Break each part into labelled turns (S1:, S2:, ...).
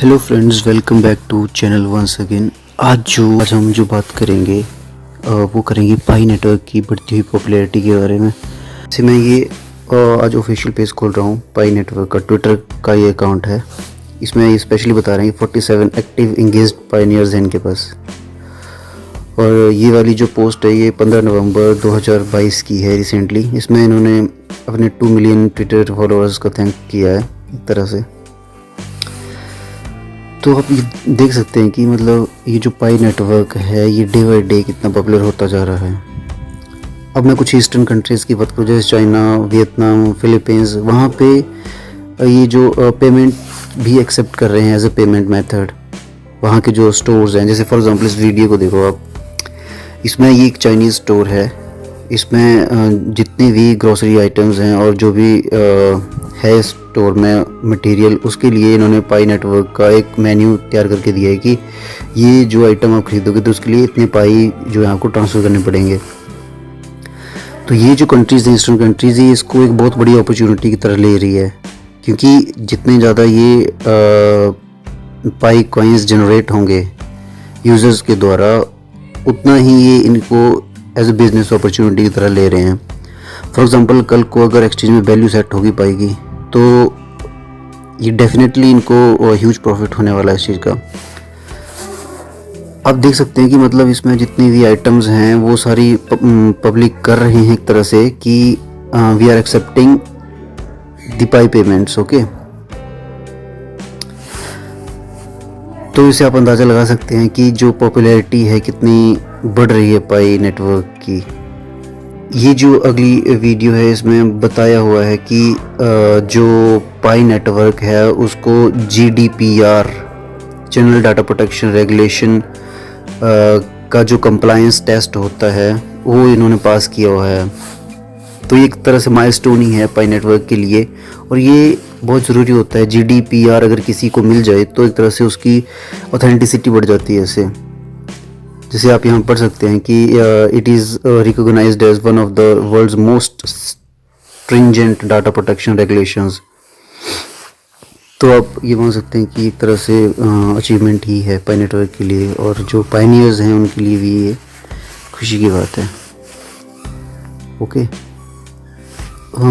S1: Hello friends, welcome back to channel once again. आज हम जो बात करेंगे वो करेंगे पाई नेटवर्क की बढ़ती हुई पॉपुलैरिटी के बारे में। जैसे मैं ये आज ऑफिशियल पेज खोल रहा हूँ, पाई नेटवर्क का ट्विटर का ये अकाउंट है। इसमें ये स्पेशली बता रहे हैं कि 47 एक्टिव इंगेज्ड पायनियर्स हैं इनके पास। और ये वाली जो पोस्ट है ये 15 नवंबर 2022 की है रिसेंटली। इसमें इन्होंने अपने 2 मिलियन ट्विटर फॉलोअर्स का थैंक किया है एक तरह से। तो आप ये देख सकते हैं कि मतलब ये जो पाई नेटवर्क है ये डे बाई डे कितना पॉपुलर होता जा रहा है। अब मैं कुछ ईस्टर्न कंट्रीज़ की बात करूँ, जैसे चाइना, वियतनाम, फिलीपींस, वहाँ पे ये जो पेमेंट भी एक्सेप्ट कर रहे हैं एज ए पेमेंट मेथड। वहाँ के जो स्टोर्स हैं, जैसे फॉर एग्जांपल इस वीडियो को देखो आप, इसमें ये एक चाइनीज़ स्टोर है। इसमें जितने भी ग्रोसरी आइटम्स हैं और जो भी है स्टोर में मटेरियल, उसके लिए इन्होंने पाई नेटवर्क का एक मेन्यू तैयार करके दिया है कि ये जो आइटम आप खरीदोगे तो उसके लिए इतने पाई जो है आपको ट्रांसफ़र करने पड़ेंगे। तो ये जो कंट्रीज़ हैं, ईस्टर्न कंट्रीज़, ये इसको एक बहुत बड़ी अपॉर्चुनिटी की तरह ले रही है, क्योंकि जितने ज़्यादा ये पाई कॉइन्स जनरेट होंगे यूज़र्स के द्वारा, उतना ही ये इनको एज ए बिज़नेस अपॉर्चुनिटी की तरह ले रहे हैं। फॉर एग्ज़ाम्पल कल को अगर एक्सचेंज में वैल्यू सेट होगी पाई की, तो ये डेफिनेटली इनको ह्यूज प्रॉफिट होने वाला है इस चीज़ का। आप देख सकते हैं कि मतलब इसमें जितनी भी आइटम्स हैं वो सारी पब्लिक कर रहे हैं एक तरह से कि we are accepting the pie payments. Okay, तो इसे आप अंदाज़ा लगा सकते हैं कि जो पॉपुलैरिटी है कितनी बढ़ रही है पाई नेटवर्क की। ये जो अगली वीडियो है इसमें बताया हुआ है कि जो पाई नेटवर्क है उसको GDPR, general data protection regulation का जो कंप्लायंस टेस्ट होता है वो इन्होंने पास किया हुआ है। तो ये एक तरह से माइलस्टोन ही है पाई नेटवर्क के लिए, और ये बहुत ज़रूरी होता है। GDPR अगर किसी को मिल जाए तो एक तरह से उसकी ऑथेंटिसिटी बढ़ जाती है इससे। जैसे आप यहाँ पढ़ सकते हैं कि it is recognised as one of the world's most stringent data protection regulations. तो आप ये मान सकते हैं कि एक तरह से अचीवमेंट ही है पाई नेटवर्क के लिए, और जो पायनियर्स हैं उनके लिए भी ये खुशी की बात है। ओके,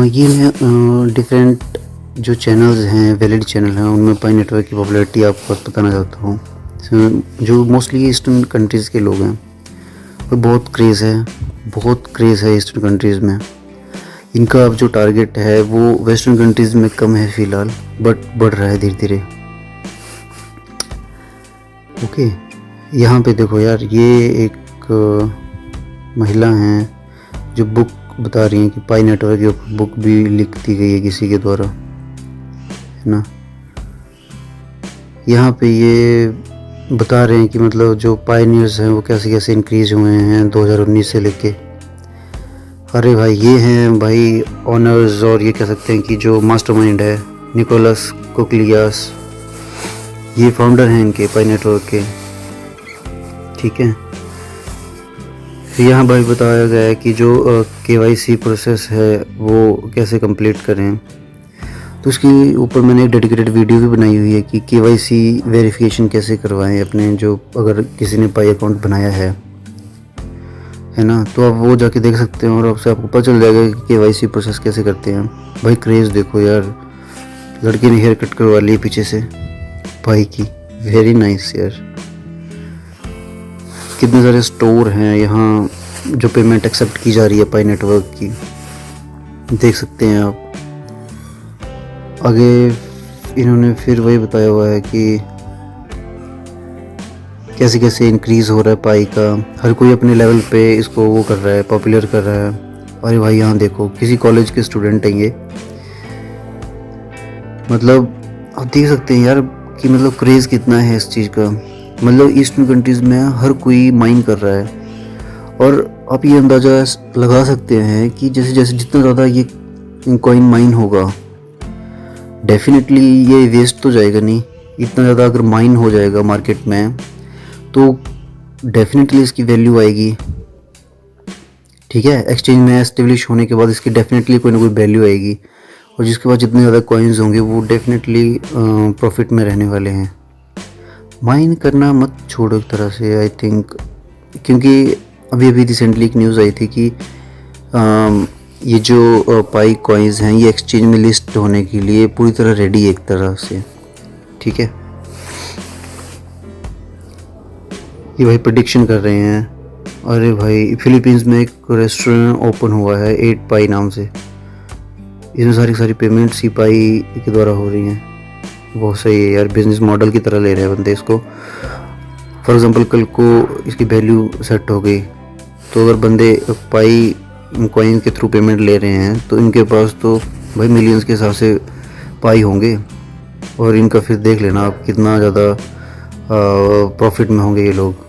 S1: ये मैं डिफरेंट जो चैनल्स हैं, वैलिड चैनल हैं, उनमें पाई नेटवर्क की पॉपुलैरिटी आपको बताना चाहता हूँ। जो मोस्टली ईस्टर्न कंट्रीज़ के लोग हैं वो बहुत क्रेज़ है ईस्टर्न कंट्रीज़ में। इनका अब जो टारगेट है वो वेस्टर्न कंट्रीज़ में कम है फ़िलहाल, बट बढ़ रहा है धीरे धीरे। ओके, यहाँ पे देखो यार, ये एक महिला हैं जो बुक बता रही हैं कि पाई नेटवर्क की बुक भी लिख दी गई है किसी के द्वारा, है ना। यहाँ पे ये बता रहे हैं कि मतलब जो पायनियर्स हैं वो कैसे कैसे इंक्रीज़ हुए हैं 2019 से लेके। अरे भाई, ये हैं भाई ऑनर्स, और ये कह सकते हैं कि जो मास्टरमाइंड है निकोलस कोक्लियास, ये फाउंडर हैं इनके पाई नेटवर्क के। ठीक है, फिर यहाँ भाई बताया गया है कि जो KYC प्रोसेस है वो कैसे कंप्लीट करें। तो उसके ऊपर मैंने एक डेडिकेटेड वीडियो भी बनाई हुई है कि KYC वेरिफिकेशन कैसे करवाएं अपने, जो अगर किसी ने पाई अकाउंट बनाया है ना। तो आप वो जाके देख सकते हैं और आपसे आपको पता चल जाएगा कि KYC प्रोसेस कैसे करते हैं। भाई क्रेज़ देखो यार, लड़के ने हेयर कट करवा ली पीछे से पाई की, वेरी नाइस यार। कितने सारे स्टोर हैं यहाँ जो पेमेंट एक्सेप्ट की जा रही है पाई नेटवर्क की, देख सकते हैं आप। आगे इन्होंने फिर वही बताया हुआ है कि कैसे कैसे इंक्रीज़ हो रहा है पाई का। हर कोई अपने लेवल पे इसको वो कर रहा है, पॉपुलर कर रहा है। अरे भाई यहाँ देखो, किसी कॉलेज के स्टूडेंट हैं ये, मतलब आप देख सकते हैं यार कि मतलब क्रेज़ कितना है इस चीज़ का। मतलब ईस्टर्न कंट्रीज़ में हर कोई माइन कर रहा है, और आप ये अंदाज़ा लगा सकते हैं कि जैसे जैसे जितना ज़्यादा ये कॉइन माइन होगा, डेफिनेटली ये वेस्ट तो जाएगा नहीं। इतना ज़्यादा अगर माइन हो जाएगा मार्केट में तो डेफिनेटली इसकी वैल्यू आएगी। ठीक है, एक्सचेंज में एस्टेब्लिश होने के बाद इसकी डेफिनेटली कोई ना कोई वैल्यू आएगी, और जिसके बाद जितने ज़्यादा कॉइन्स होंगे वो डेफिनेटली प्रॉफिट में रहने वाले हैं। माइन करना मत छोड़ो एक तरह से, आई थिंक, क्योंकि अभी रिसेंटली एक न्यूज़ आई थी कि ये जो पाई कॉइन्स हैं ये एक्सचेंज में लिस्ट होने के लिए पूरी तरह रेडी है एक तरह से, ठीक है। ये भाई प्रेडिक्शन कर रहे हैं। अरे भाई फिलीपींस में एक रेस्टोरेंट ओपन हुआ है 8 पाई नाम से, इसमें सारी पेमेंट सी पाई के द्वारा हो रही हैं। बहुत सही है यार, बिजनेस मॉडल की तरह ले रहे हैं बंदे इसको। फॉर एग्जांपल कल को इसकी वैल्यू सेट हो गई तो अगर बंदे पाई कॉइन के थ्रू पेमेंट ले रहे हैं तो इनके पास तो भाई मिलियंस के हिसाब से पाई होंगे, और इनका फिर देख लेना आप कितना ज़्यादा प्रॉफिट में होंगे ये लोग।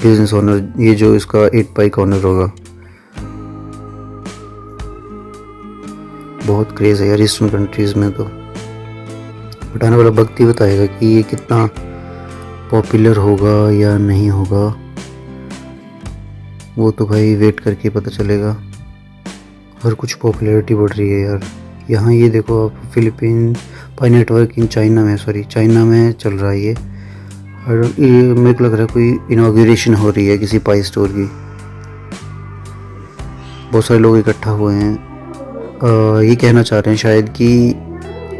S1: बिजनेस ओनर, ये जो इसका 8 पाई का ओनर होगा, बहुत क्रेज़ है यार ईस्टर्न कंट्रीज़ में। तो बताने वाला वक्त ही बताएगा कि ये कितना पॉपुलर होगा या नहीं होगा, वो तो भाई वेट करके पता चलेगा। हर कुछ पॉपुलैरिटी बढ़ रही है यार। यहाँ ये देखो आप, Philippine pi network in China में चल रहा है ये। और ये मेरे को लग रहा है कोई इनॉग्रेशन हो रही है किसी पाई स्टोर की, बहुत सारे लोग इकट्ठा हुए हैं। ये कहना चाह रहे हैं शायद कि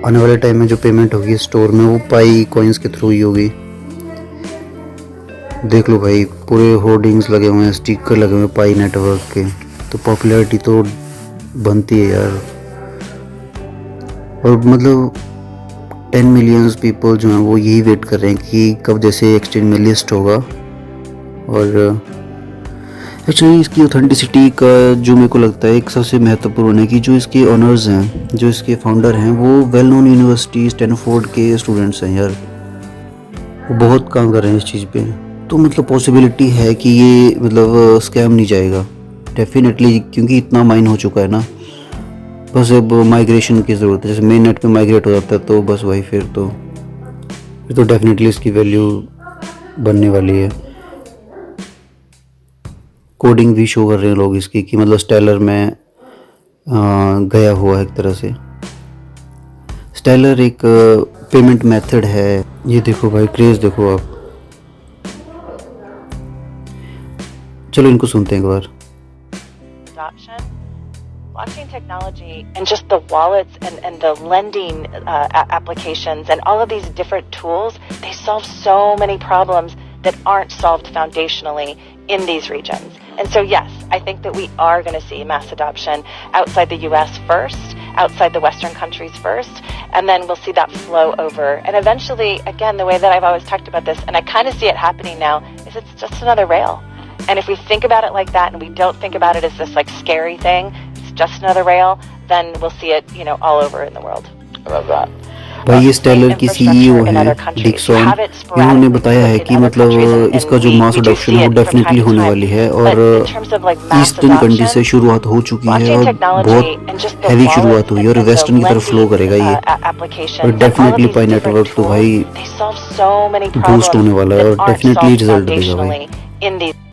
S1: आने वाले टाइम में जो पेमेंट होगी स्टोर में वो पाई कॉइन्स के थ्रू ही होगी। देख लो भाई, पूरे होर्डिंग्स लगे हुए हैं, स्टिकर लगे हुए हैं पाई नेटवर्क के, तो पॉपुलैरिटी तो बनती है यार। और मतलब 10 मिलियंस पीपल जो हैं वो यही वेट कर रहे हैं कि कब जैसे एक्सचेंज में लिस्ट होगा। और एक्चुअली इसकी ऑथेंटिसिटी का जो मेरे को लगता है एक सबसे महत्वपूर्ण है कि जो इसके ऑनर्स हैं, जो इसके फाउंडर हैं, वो वेल नोन यूनिवर्सिटी स्टैनफोर्ड के स्टूडेंट्स हैं यार। वो बहुत काम कर रहे हैं इस चीज़ पे, तो मतलब पॉसिबिलिटी है कि ये मतलब स्कैम नहीं जाएगा डेफिनेटली, क्योंकि इतना माइन हो चुका है ना। बस अब माइग्रेशन की ज़रूरत है, जैसे मेन नेट पे माइग्रेट हो जाता है तो बस भाई फिर तो डेफिनेटली इसकी वैल्यू बनने वाली है। कोडिंग भी शो कर रहे हैं लोग इसकी कि मतलब स्टेलर में गया हुआ है एक तरह से। स्टेलर एक पेमेंट मेथड है। ये देखो भाई, क्रेज देखो आप। चलो इनको सुनते हैं एक बार।
S2: Blockchain technology and just the wallets and the lending applications and all of these different tools, they solve so many problems that aren't solved foundationally in these regions. And so yes, I think that we are going to see mass adoption outside the US first, outside the Western countries first, and then we'll see that flow over. And eventually, again, the way that I've always talked about this, and I kind of see it happening now, is it's just another rail. And if we think about it like that and we don't think about it as this like scary thing, it's just another rail, then we'll see it, you know, all over in the world. I love that.
S1: भाई ये stellar की CEO हैं Dixon, इन्होंने बताया है कि मतलब इसका जो मास अडॉप्शन है वो डेफिनेटली होने वाली है, और ईस्टर्न कंट्री से शुरुआत हो चुकी है और बहुत हैवी शुरुआत हुई है, और वेस्टर्न की तरफ फ्लो करेगा ये। और डेफिनेटली पाई नेटवर्क तो भाई बूस्ट होने वाला है और डेफिनेटली रिजल्ट देगा भाई।